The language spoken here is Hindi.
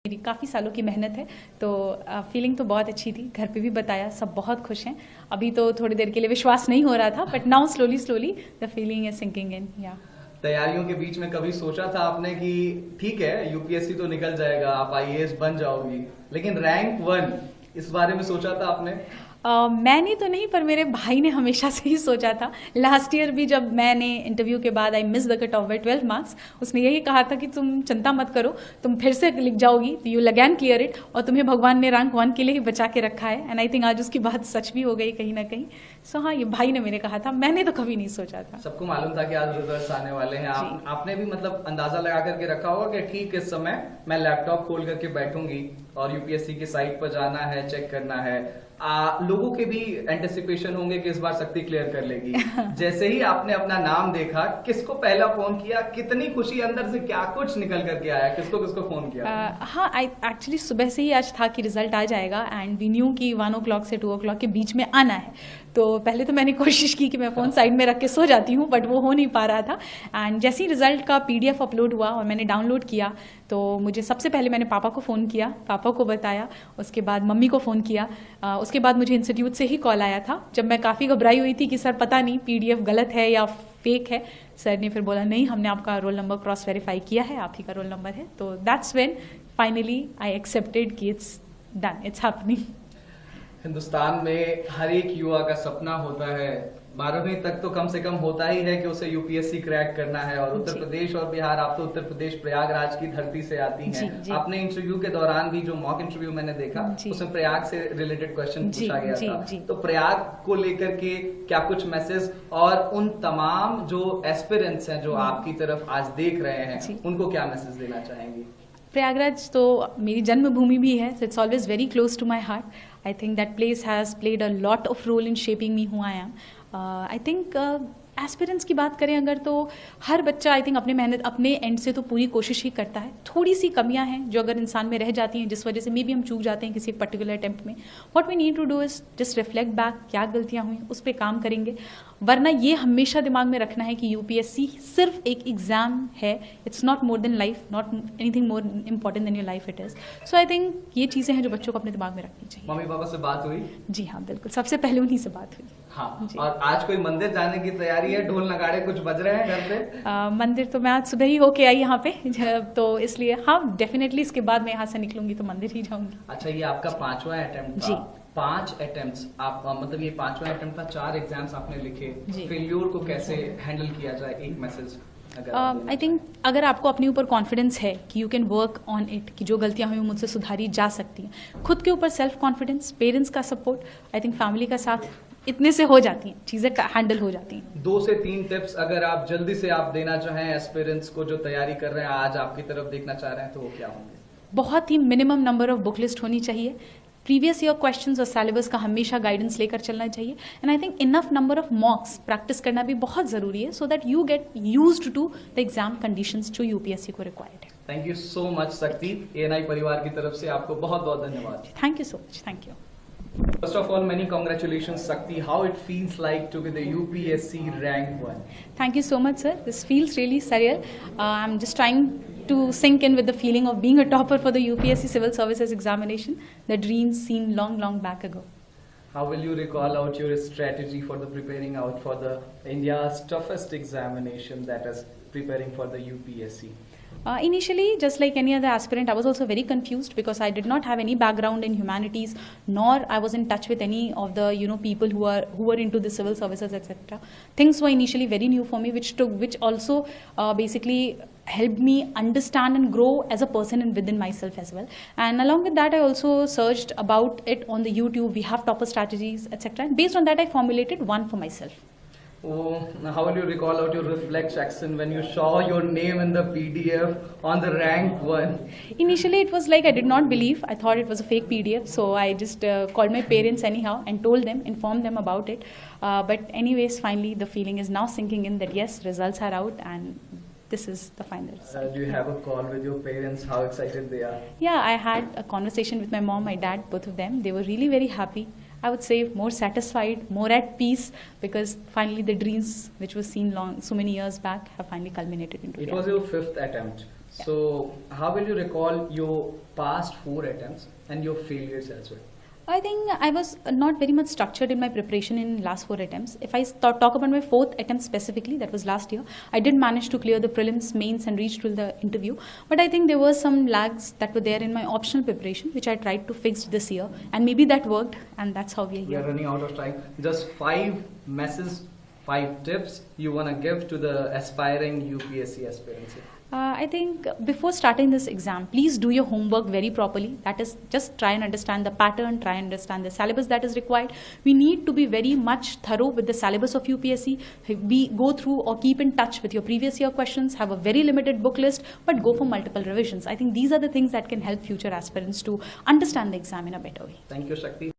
मेरी काफ़ी सालों की मेहनत है, तो फीलिंग तो बहुत अच्छी थी। घर पे भी बताया, सब बहुत खुश हैं। अभी तो थोड़ी देर के लिए विश्वास नहीं हो रहा था, but now slowly slowly the feeling is sinking in. या तैयारियों के बीच में कभी सोचा था आपने कि ठीक है यूपीएससी तो निकल जाएगा, आप आईएएस बन जाओगी, लेकिन रैंक 1 इस बारे में सोचा था आपने? मैंने तो नहीं, पर मेरे भाई ने हमेशा से ही सोचा था। लास्ट ईयर भी जब मैंने इंटरव्यू के बाद I miss the cut off by 12 marks, उसने यही कहा था कि तुम चिंता मत करो, तुम फिर से लिख जाओगी, तो यू अगेन क्लियर इट, और तुम्हें भगवान ने रैंक 1 के लिए ही बचा के रखा है। एंड आई थिंक आज उसकी बात सच भी हो गई कहीं ना कहीं। सो हाँ, ये भाई ने मेरे कहा था, मैंने तो कभी नहीं सोचा था। सबको मालूम था कि आज रिजल्ट्स आने वाले हैं। आपने भी मतलब अंदाजा लगा करके रखा होगा कि ठीक इस समय मैं लैपटॉप खोल करके बैठूंगी और यूपीएससी की साइट पर जाना है, चेक करना है। लोगों के भी एंटिसिपेशन होंगे कि इस बार शक्ति क्लियर कर लेगी। जैसे ही आपने अपना नाम देखा, किसको पहला फोन किया, कितनी खुशी अंदर से, क्या कुछ निकल करके आया, किसको किसको फोन किया? हाँ, आई एक्चुअली सुबह से ही आज था कि रिजल्ट आ जाएगा, एंड वी न्यू कि 1 o'clock से 2 o'clock के बीच में आना है। तो पहले तो मैंने कोशिश की कि मैं फ़ोन साइड में रख के सो जाती हूँ, बट वो हो नहीं पा रहा था। एंड जैसे ही रिजल्ट का PDF अपलोड हुआ और मैंने डाउनलोड किया, तो मुझे सबसे पहले मैंने पापा को फ़ोन किया, पापा को बताया, उसके बाद मम्मी को फ़ोन किया। उसके बाद मुझे इंस्टीट्यूट से ही कॉल आया था, जब मैं काफ़ी घबराई हुई थी कि सर पता नहीं PDF गलत है या फेक है। सर ने फिर बोला नहीं, हमने आपका रोल नंबर क्रॉस वेरीफाई किया है, आप ही का रोल नंबर है। तो that's when finally I accepted कि it's done, it's happening. Hindustan में हर एक युवा का सपना होता है, 12वीं तक तो कम से कम होता ही है कि उसे यूपीएससी क्रैक करना है। और उत्तर प्रदेश और बिहार, आप तो उत्तर प्रदेश प्रयागराज की धरती से आती हैं। आपने इंटरव्यू के दौरान भी, जो मॉक इंटरव्यू मैंने देखा, उसमें प्रयाग से रिलेटेड क्वेश्चन पूछा गया था। तो प्रयाग को लेकर के क्या कुछ मैसेज, और उन तमाम जो एस्पिरेंट्स हैं जो आपकी तरफ आज देख रहे हैं, उनको क्या मैसेज देना चाहेंगी? प्रयागराज तो मेरी जन्मभूमि भी है, so it's always very close to my heart. I think that place has played a lot of role in shaping me who I am. I think aspirants की बात करें अगर, तो हर बच्चा आई थिंक अपने मेहनत, अपने एंड से तो पूरी कोशिश ही करता है। थोड़ी सी कमियां हैं जो अगर इंसान में रह जाती हैं, जिस वजह से मे बी हम चूक जाते हैं किसी पर्टिकुलर अटेम्प्ट में। What we need to do is just reflect back, क्या गलतियां हुई, उस पर काम करेंगे। वरना ये हमेशा दिमाग में रखना है कि यूपीएससी सिर्फ एक एग्जाम है, it's not more than life, not anything more important then your life it is. So I think ये चीज़ें हैं जो बच्चों को अपने दिमाग में रखनी चाहिए। मम्मी पापा से बात हुई? जी हाँ, बिल्कुल, सबसे पहले उन्हीं से बात हुई। हाँ, और आज कोई मंदिर जाने की तैयारी है? ढोल नगाड़े कुछ बज रहे हैं घर पे? मंदिर तो मैं आज सुबह ही होके आई यहाँ पे, तो इसलिए हाँ, डेफिनेटली इसके बाद मैं यहाँ से निकलूंगी तो मंदिर ही जाऊंगी। अच्छा, ये आपका 5वां अटेम्प्ट था? 5 अटेम्प्ट्स आप, मतलब ये 5वां अटेम्प्ट था, 4 एग्जाम्स आपने लिखे। फेल्योर को कैसे हैंडल किया जाए, एक मैसेज? आई थिंक अगर आपको अपने ऊपर कॉन्फिडेंस है कि you can work on it, कि जो गलतियां हुई मुझसे सुधारी जा सकती हैं, खुद के ऊपर सेल्फ कॉन्फिडेंस, पेरेंट्स का सपोर्ट, आई थिंक फैमिली का साथ, इतने से हो जाती हैं चीजें, हैंडल हो जाती हैं। 2 से 3 टिप्स अगर आप जल्दी से आप देना चाहें एस्पिरेंट्स को जो तैयारी कर रहे हैं, आज आपकी तरफ देखना चाह रहे हैं, तो वो क्या होंगे? बहुत ही minimum number of book list होनी चाहिए। प्रीवियस ईयर क्वेश्चंस और सिलेबस का हमेशा गाइडेंस लेकर चलना चाहिए। And I think enough number of mocks practice करना भी बहुत जरूरी है, so that you get used to the exam conditions जो यूपीएससी को रिक्वायर्ड है। Thank you so much Shakti. ANI परिवार की तरफ से आपको बहुत बहुत धन्यवाद। Thank you so much. Thank you. First of all, many congratulations, Shakti. How it feels like to be the UPSC rank 1? Thank you so much, sir. This feels really surreal. I'm just trying to sink in with the feeling of being a topper for the UPSC Civil Services examination, the dreams seen long, long back ago. How will you recall out your strategy for the preparing out for the India's toughest examination, that is preparing for the UPSC? Initially, just like any other aspirant, I was also very confused because I did not have any background in humanities, nor I was in touch with any of the people who were into the civil services, etc. Things were initially very new for me, which also basically helped me understand and grow as a person and within myself as well. And along with that, I also searched about it on the YouTube. We have topper strategies, etc. And based on that, I formulated one for myself. Oh, how will you recall out your reflection when you saw your name in the PDF on the rank 1? Initially, it was like I did not believe. I thought it was a fake PDF. So I just called my parents anyhow and told them, informed them about it. But anyways, finally, the feeling is now sinking in that yes, results are out and this is the final result. Do you have a call with your parents? How excited they are? Yeah, I had a conversation with my mom, my dad, both of them. They were really very happy. I would say more satisfied, more at peace, because finally the dreams which was seen so many years back have finally culminated into reality. It was your 5th attempt. So, how will you recall your past 4 attempts and your failures as well? I think I was not very much structured in my preparation in last 4 attempts. If I talk about my 4th attempt specifically, that was last year, I did manage to clear the prelims, mains and reach to the interview. But I think there were some lags that were there in my optional preparation, which I tried to fix this year. And maybe that worked, and that's how we are We here. are running out of time. Just 5 messages, 5 tips you want to give to the aspiring UPSC aspirants. I think before starting this exam, please do your homework very properly. That is, just try and understand the pattern, try and understand the syllabus that is required. We need to be very much thorough with the syllabus of UPSC. We go through or keep in touch with your previous year questions, have a very limited book list, but go for multiple revisions. I think these are the things that can help future aspirants to understand the exam in a better way. Thank you, Shakti.